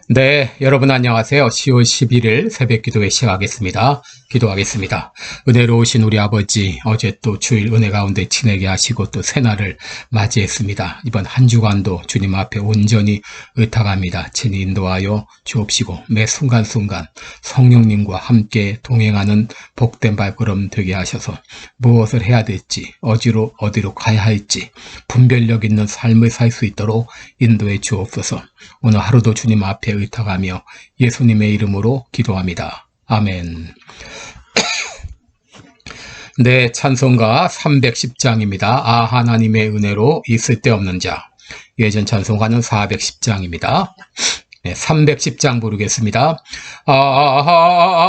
네, 여러분 안녕하세요. 10월 11일 새벽 기도회 시작하겠습니다. 기도하겠습니다. 은혜로우신 우리 아버지, 어제 또 주일 은혜 가운데 지내게 하시고 또 새날을 맞이했습니다. 이번 한 주간도 주님 앞에 온전히 의탁합니다. 친히 인도하여 주옵시고 매 순간순간 성령님과 함께 동행하는 복된 발걸음 되게 하셔서 무엇을 해야 될지, 어디로 가야 할지 분별력 있는 삶을 살 수 있도록 인도해 주옵소서. 오늘 하루도 주님 앞에 의탁하며 예수님의 이름으로 기도합니다. 아멘. 네, 찬송가 310장입니다. 아, 하나님의 은혜로 있을 데 없는 자. 예전 찬송가는 410장입니다. 네, 310장 부르겠습니다.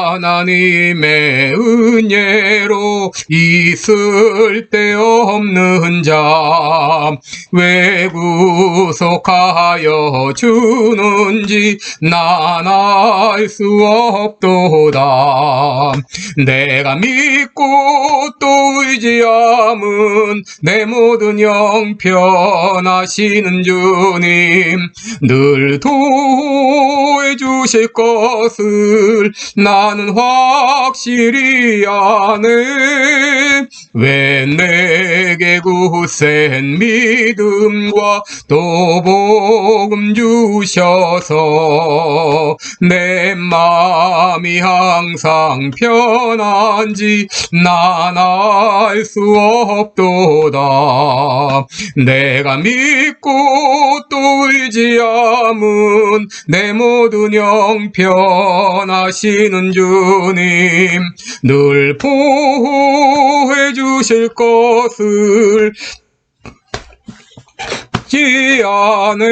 하나님의 은혜로 있을 데 없는 자, 왜 구속하여 주는지 난 알 수 없도다. 내가 믿고 또 의지함은 내 모든 형편하시는 주님, 늘 도해 주실 것을 나는 확실히 아네. 왜 내게 굳센 믿음과 또 복음 주셔서 내 마음이 항상 편한지 난 알 수 없도다. 내가 믿고 또 의지함은 내 모든 형편하시는 주님, 늘 보호해 주실 것을 지아네.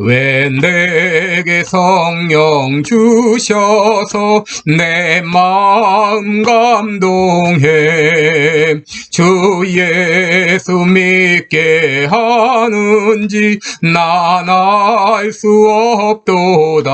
왜 내게 성령 주셔서 내 마음 감동해 주 예수 믿게 하는지 난 알 수 없도다.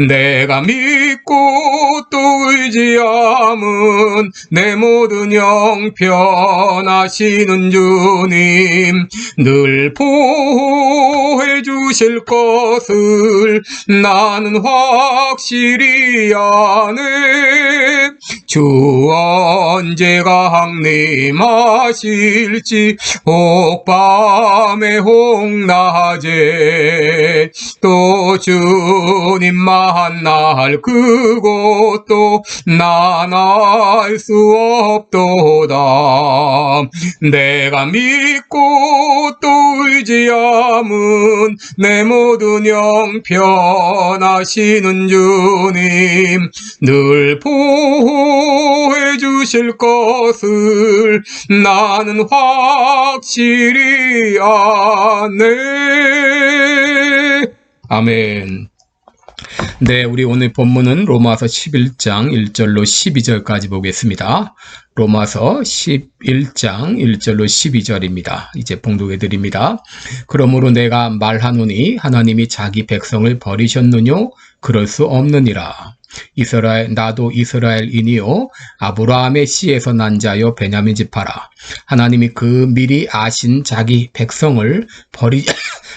내가 믿고 또 의지함은 내 모든 형편하시는 주님, 늘 보호해 주실 것을 나는 확실히 아네. 주 언제 강림하실지 혹밤에 혹낮에 또 주님 만날 그곳도 난 알 수 없도다. 내가 믿고 또 의지함은 내 모든 형편하시는 주님, 늘 보호해 주실 것을 나는 확실히 아네. 아멘. 네, 우리 오늘 본문은 로마서 11장 1절로 12절까지 보겠습니다. 로마서 11장 1절로 12절입니다. 이제 봉독해 드립니다. 그러므로 내가 말하노니 하나님이 자기 백성을 버리셨느뇨? 그럴 수 없느니라. 나도 이스라엘이니요 아브라함의 씨에서 난 자여 베냐민 지파라. 하나님이 그 미리 아신 자기 백성을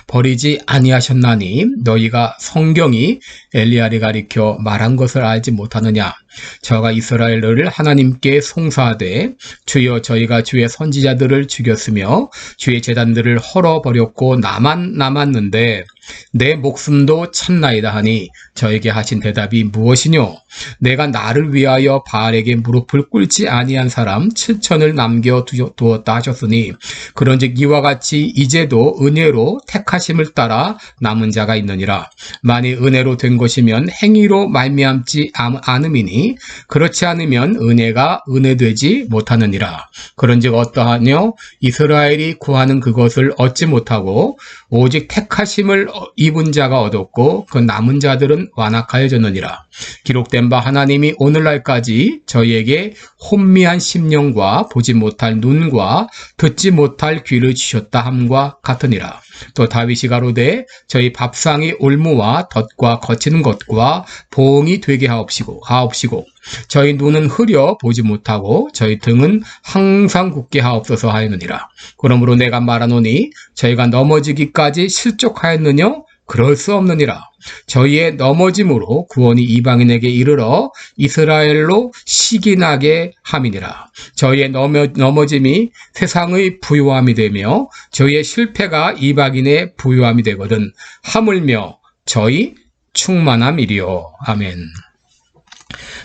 버리지 아니하셨나니 너희가 성경이 엘리야를 가리켜 말한 것을 알지 못하느냐. 저가 이스라엘을 하나님께 송사하되 주여 저희가 주의 선지자들을 죽였으며 주의 제단들을 헐어버렸고 나만 남았는데 내 목숨도 찼나이다 하니 저에게 하신 대답이 무엇이뇨? 내가 나를 위하여 바알에게 무릎을 꿇지 아니한 사람 7천을 남겨두었다 하셨으니 그런즉 이와 같이 이제도 은혜로 택하심을 따라 남은 자가 있느니라. 만일 은혜로 된 것이면 행위로 말미암지 않음이니 그렇지 않으면 은혜가 은혜되지 못하느니라. 그런즉 어떠하뇨? 이스라엘이 구하는 그것을 얻지 못하고 오직 택하심을 입은 자가 얻었고 그 남은 자들은 완악하여졌느니라. 기록된 바 하나님이 오늘날까지 저희에게 혼미한 심령과 보지 못할 눈과 듣지 못할 귀를 주셨다 함과 같으니라. 또 다윗이 가로되 저희 밥상이 올무와 덫과 거치는 것과 보응이 되게 하옵시고 저희 눈은 흐려 보지 못하고 저희 등은 항상 굳게 하옵소서 하였느니라. 그러므로 내가 말하노니 저희가 넘어지기까지 실족하였느냐? 그럴 수 없느니라. 저희의 넘어짐으로 구원이 이방인에게 이르러 이스라엘로 시기나게 함이니라. 저희의 넘어짐이 세상의 부요함이 되며 저희의 실패가 이방인의 부요함이 되거든 하물며 저희 충만함이리요. 아멘.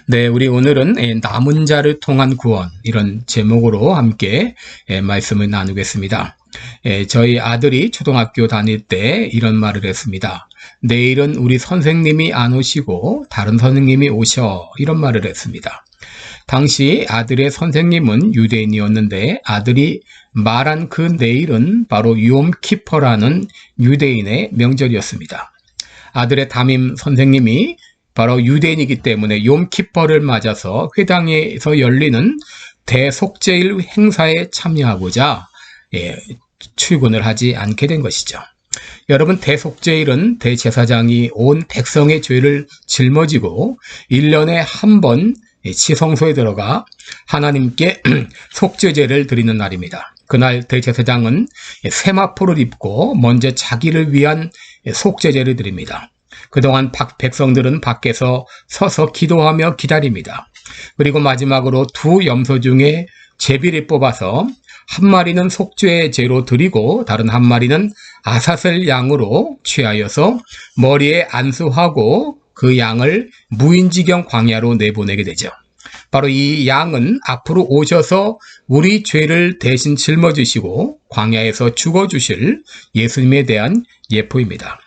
네, 우리 오늘은 남은 자를 통한 구원, 이런 제목으로 함께 말씀을 나누겠습니다. 저희 아들이 초등학교 다닐 때 이런 말을 했습니다. 내일은 우리 선생님이 안 오시고 다른 선생님이 오셔, 이런 말을 했습니다. 당시 아들의 선생님은 유대인이었는데 아들이 말한 그 내일은 바로 욤키퍼라는 유대인의 명절이었습니다. 아들의 담임 선생님이 바로 유대인이기 때문에 욤키퍼를 맞아서 회당에서 열리는 대속죄일 행사에 참여하고자 출근을 하지 않게 된 것이죠. 여러분, 대속죄일은 대제사장이 온 백성의 죄를 짊어지고 1년에 한 번 지성소에 들어가 하나님께 속죄제를 드리는 날입니다. 그날 대제사장은 세마포를 입고 먼저 자기를 위한 속죄제를 드립니다. 그동안 백성들은 밖에서 서서 기도하며 기다립니다. 그리고 마지막으로 두 염소 중에 제비를 뽑아서 한 마리는 속죄제로 드리고 다른 한 마리는 아사셀 양으로 취하여서 머리에 안수하고 그 양을 무인지경 광야로 내보내게 되죠. 바로 이 양은 앞으로 오셔서 우리 죄를 대신 짊어지시고 광야에서 죽어주실 예수님에 대한 예표입니다.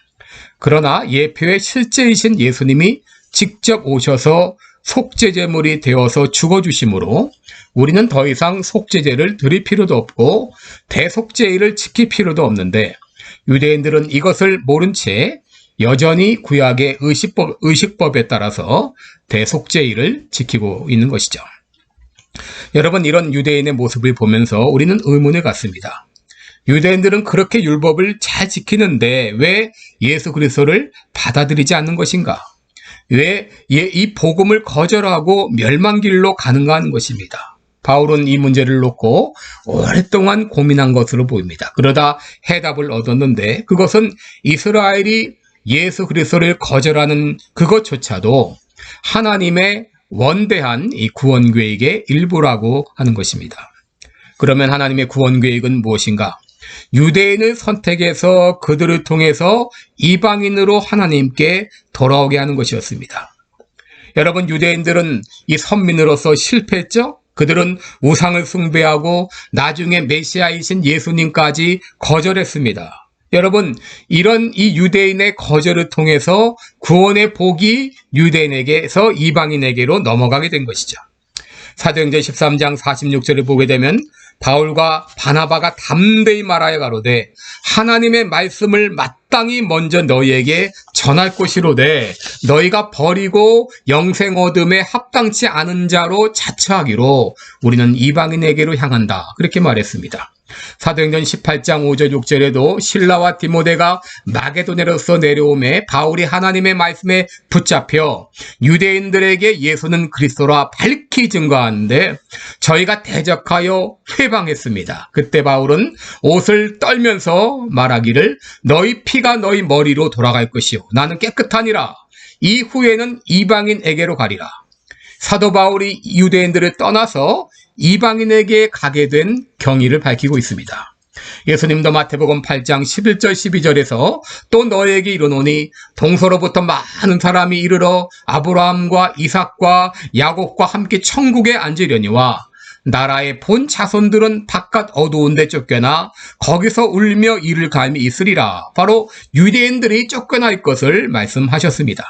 그러나 예표의 실제이신 예수님이 직접 오셔서 속죄제물이 되어서 죽어주심으로 우리는 더 이상 속죄제를 드릴 필요도 없고 대속죄일을 지킬 필요도 없는데, 유대인들은 이것을 모른 채 여전히 구약의 의식법에 따라서 대속죄일을 지키고 있는 것이죠. 여러분, 이런 유대인의 모습을 보면서 우리는 의문을 갖습니다. 유대인들은 그렇게 율법을 잘 지키는데 왜 예수 그리스도를 받아들이지 않는 것인가? 왜 이 복음을 거절하고 멸망길로 가는가 하는 것입니다. 바울은 이 문제를 놓고 오랫동안 고민한 것으로 보입니다. 그러다 해답을 얻었는데, 그것은 이스라엘이 예수 그리스도를 거절하는 그것조차도 하나님의 원대한 이 구원 계획의 일부라고 하는 것입니다. 그러면 하나님의 구원 계획은 무엇인가? 유대인을 선택해서 그들을 통해서 이방인으로 하나님께 돌아오게 하는 것이었습니다. 여러분, 유대인들은 이 선민으로서 실패했죠? 그들은 우상을 숭배하고 나중에 메시아이신 예수님까지 거절했습니다. 여러분, 이런 이 유대인의 거절을 통해서 구원의 복이 유대인에게서 이방인에게로 넘어가게 된 것이죠. 사도행전 13장 46절을 보게 되면 바울과 바나바가 담대히 말하여 가로되 하나님의 말씀을 마땅히 먼저 너희에게 전할 것이로되 너희가 버리고 영생 얻음에 합당치 않은 자로 자처하기로 우리는 이방인에게로 향한다, 그렇게 말했습니다. 사도행전 18장 5절 6절에도 실라와 디모데가 마게도네로서 내려오매 바울이 하나님의 말씀에 붙잡혀 유대인들에게 예수는 그리스도라 밝히 증거하는데 저희가 대적하여 회방했습니다. 그때 바울은 옷을 떨면서 말하기를 너희 피가 너희 머리로 돌아갈 것이요 나는 깨끗하니라. 이후에는 이방인에게로 가리라. 사도 바울이 유대인들을 떠나서 이방인에게 가게 된 경위를 밝히고 있습니다. 예수님도 마태복음 8장 11절 12절에서 또 너에게 이르노니 동서로부터 많은 사람이 이르러 아브라함과 이삭과 야곱과 함께 천국에 앉으려니와 나라의 본 자손들은 바깥 어두운 데 쫓겨나 거기서 울며 이를 갈미 있으리라. 바로 유대인들이 쫓겨날 것을 말씀하셨습니다.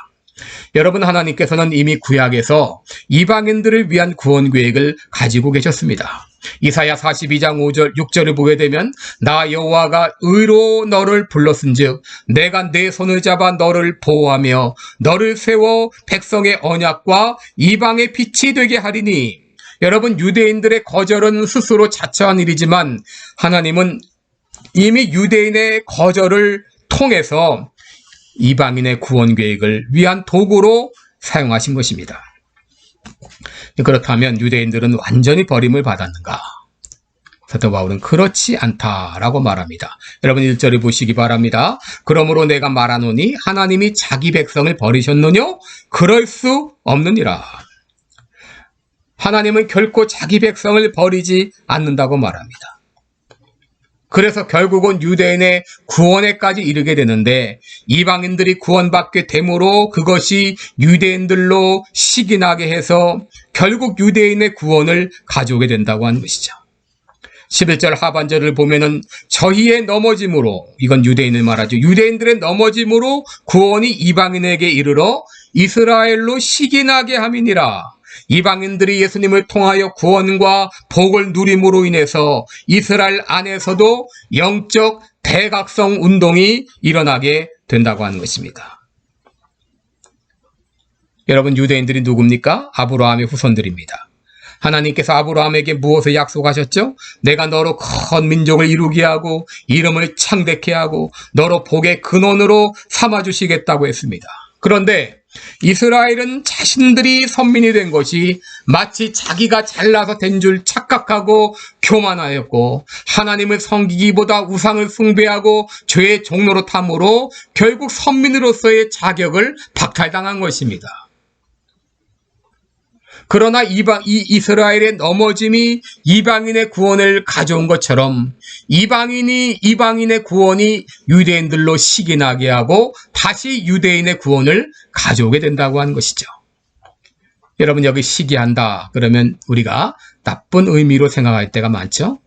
여러분, 하나님께서는 이미 구약에서 이방인들을 위한 구원 계획을 가지고 계셨습니다. 이사야 42장 5절 6절을 보게 되면 나 여호와가 의로 너를 불렀은즉 내가 내 손을 잡아 너를 보호하며 너를 세워 백성의 언약과 이방의 빛이 되게 하리니. 여러분, 유대인들의 거절은 스스로 자처한 일이지만 하나님은 이미 유대인의 거절을 통해서 이방인의 구원 계획을 위한 도구로 사용하신 것입니다. 그렇다면 유대인들은 완전히 버림을 받았는가? 사도 바울은 그렇지 않다라고 말합니다. 여러분 1절을 보시기 바랍니다. 그러므로 내가 말하노니 하나님이 자기 백성을 버리셨느뇨? 그럴 수 없느니라. 하나님은 결코 자기 백성을 버리지 않는다고 말합니다. 그래서 결국은 유대인의 구원에까지 이르게 되는데 이방인들이 구원받게 되므로 그것이 유대인들로 시기나게 해서 결국 유대인의 구원을 가져오게 된다고 하는 것이죠. 11절 하반절을 보면은 저희의 넘어짐으로, 이건 유대인을 말하죠. 유대인들의 넘어짐으로 구원이 이방인에게 이르러 이스라엘로 시기나게 함이니라. 이방인들이 예수님을 통하여 구원과 복을 누림으로 인해서 이스라엘 안에서도 영적 대각성 운동이 일어나게 된다고 하는 것입니다. 여러분, 유대인들이 누굽니까? 아브라함의 후손들입니다. 하나님께서 아브라함에게 무엇을 약속하셨죠? 내가 너로 큰 민족을 이루게 하고 이름을 창대케 하고 너로 복의 근원으로 삼아주시겠다고 했습니다. 그런데 이스라엘은 자신들이 선민이 된 것이 마치 자기가 잘나서 된 줄 착각하고 교만하였고 하나님을 섬기기보다 우상을 숭배하고 죄의 종로로 탐으로 결국 선민으로서의 자격을 박탈당한 것입니다. 그러나 이스라엘의 넘어짐이 이방인의 구원을 가져온 것처럼 이방인의 구원이 유대인들로 시기나게 하고 다시 유대인의 구원을 가져오게 된다고 하는 것이죠. 여러분, 여기 시기한다 그러면 우리가 나쁜 의미로 생각할 때가 많죠?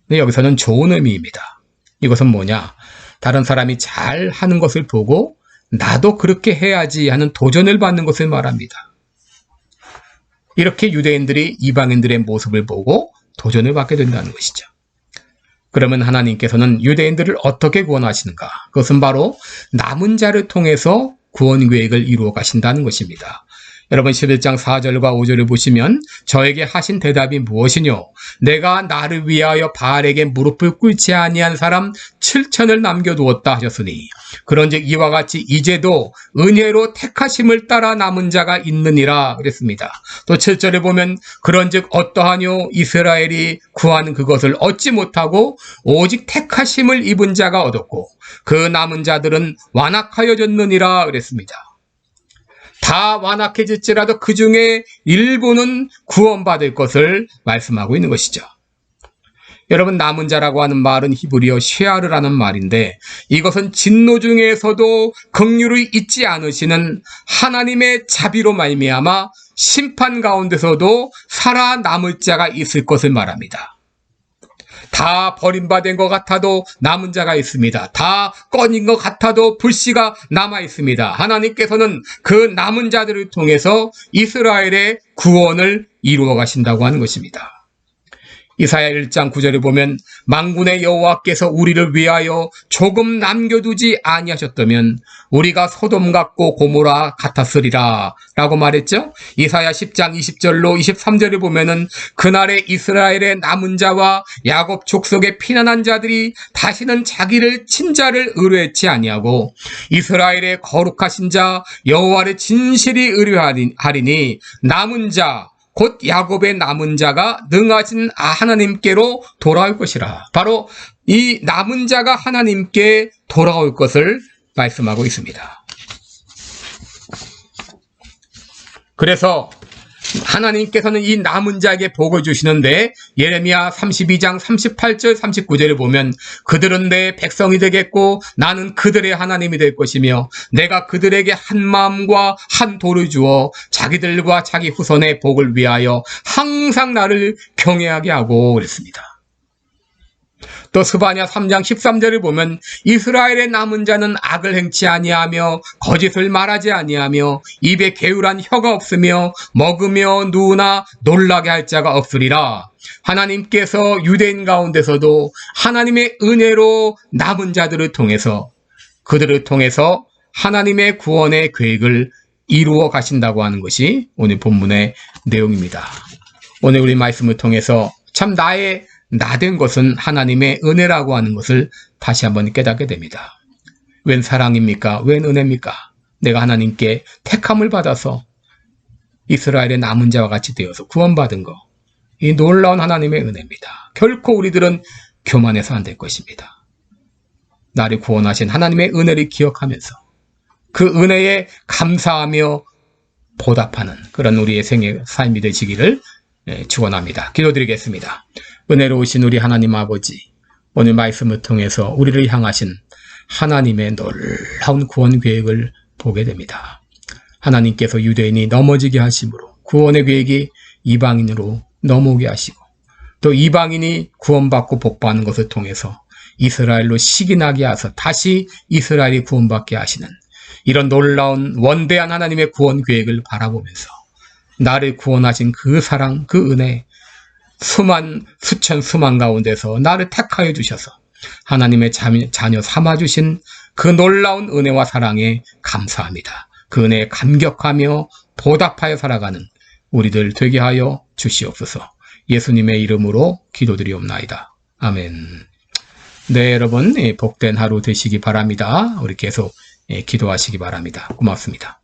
근데 여기서는 좋은 의미입니다. 이것은 뭐냐? 다른 사람이 잘 하는 것을 보고 나도 그렇게 해야지 하는 도전을 받는 것을 말합니다. 이렇게 유대인들이 이방인들의 모습을 보고 도전을 받게 된다는 것이죠. 그러면 하나님께서는 유대인들을 어떻게 구원하시는가? 그것은 바로 남은 자를 통해서 구원 계획을 이루어 가신다는 것입니다. 여러분 11장 4절과 5절을 보시면 저에게 하신 대답이 무엇이뇨? 내가 나를 위하여 바알에게 무릎을 꿇지 아니한 사람 7천을 남겨두었다 하셨으니 그런즉 이와 같이 이제도 은혜로 택하심을 따라 남은 자가 있느니라 그랬습니다. 또 7절에 보면 그런즉 어떠하뇨? 이스라엘이 구하는 그것을 얻지 못하고 오직 택하심을 입은 자가 얻었고 그 남은 자들은 완악하여졌느니라 그랬습니다. 다 완악해질지라도 그 중에 일부는 구원받을 것을 말씀하고 있는 것이죠. 여러분, 남은 자라고 하는 말은 히브리어 쉐아르라는 말인데 이것은 진노 중에서도 긍휼을 잊지 않으시는 하나님의 자비로 말미암아 심판 가운데서도 살아남을 자가 있을 것을 말합니다. 다 버림받은 것 같아도 남은 자가 있습니다. 다 꺼진 것 같아도 불씨가 남아 있습니다. 하나님께서는 그 남은 자들을 통해서 이스라엘의 구원을 이루어 가신다고 하는 것입니다. 이사야 1장 9절에 보면 만군의 여호와께서 우리를 위하여 조금 남겨두지 아니하셨다면 우리가 소돔 같고 고모라 같았으리라 라고 말했죠. 이사야 10장 20절로 23절에 보면은 그날에 이스라엘의 남은 자와 야곱 족속의 피난한 자들이 다시는 자기를 친자를 의뢰치 아니하고 이스라엘의 거룩하신 자 여호와를 진실히 의뢰하리니 남은 자 곧 야곱의 남은 자가 능하신 하나님께로 돌아올 것이라. 바로 이 남은 자가 하나님께 돌아올 것을 말씀하고 있습니다. 그래서 하나님께서는 이 남은 자에게 복을 주시는데 예레미야 32장 38절 39절을 보면 그들은 내 백성이 되겠고 나는 그들의 하나님이 될 것이며 내가 그들에게 한 마음과 한 도를 주어 자기들과 자기 후손의 복을 위하여 항상 나를 경외하게 하고 그랬습니다. 또 스바냐 3장 13절을 보면 이스라엘의 남은 자는 악을 행치 아니하며 거짓을 말하지 아니하며 입에 게으란 혀가 없으며 먹으며 누우나 놀라게 할 자가 없으리라. 하나님께서 유대인 가운데서도 하나님의 은혜로 남은 자들을 통해서 그들을 통해서 하나님의 구원의 계획을 이루어 가신다고 하는 것이 오늘 본문의 내용입니다. 오늘 우리 말씀을 통해서 참 나된 것은 하나님의 은혜라고 하는 것을 다시 한번 깨닫게 됩니다. 웬 사랑입니까? 웬 은혜입니까? 내가 하나님께 택함을 받아서 이스라엘의 남은 자와 같이 되어서 구원받은 거. 이 놀라운 하나님의 은혜입니다. 결코 우리들은 교만해서 안 될 것입니다. 나를 구원하신 하나님의 은혜를 기억하면서 그 은혜에 감사하며 보답하는 그런 우리의 삶이 되시기를 축원합니다. 기도드리겠습니다. 은혜로우신 우리 하나님 아버지, 오늘 말씀을 통해서 우리를 향하신 하나님의 놀라운 구원 계획을 보게 됩니다. 하나님께서 유대인이 넘어지게 하심으로 구원의 계획이 이방인으로 넘어오게 하시고, 또 이방인이 구원받고 복받는 것을 통해서 이스라엘로 시기나게 하셔서 다시 이스라엘이 구원받게 하시는 이런 놀라운 원대한 하나님의 구원 계획을 바라보면서 나를 구원하신 그 사랑, 그 은혜, 수천 수만 가운데서 나를 택하여 주셔서 하나님의 자녀 삼아주신 그 놀라운 은혜와 사랑에 감사합니다. 그 은혜에 감격하며 보답하여 살아가는 우리들 되게 하여 주시옵소서. 예수님의 이름으로 기도드리옵나이다. 아멘. 네, 여러분 복된 하루 되시기 바랍니다. 우리 계속 기도하시기 바랍니다. 고맙습니다.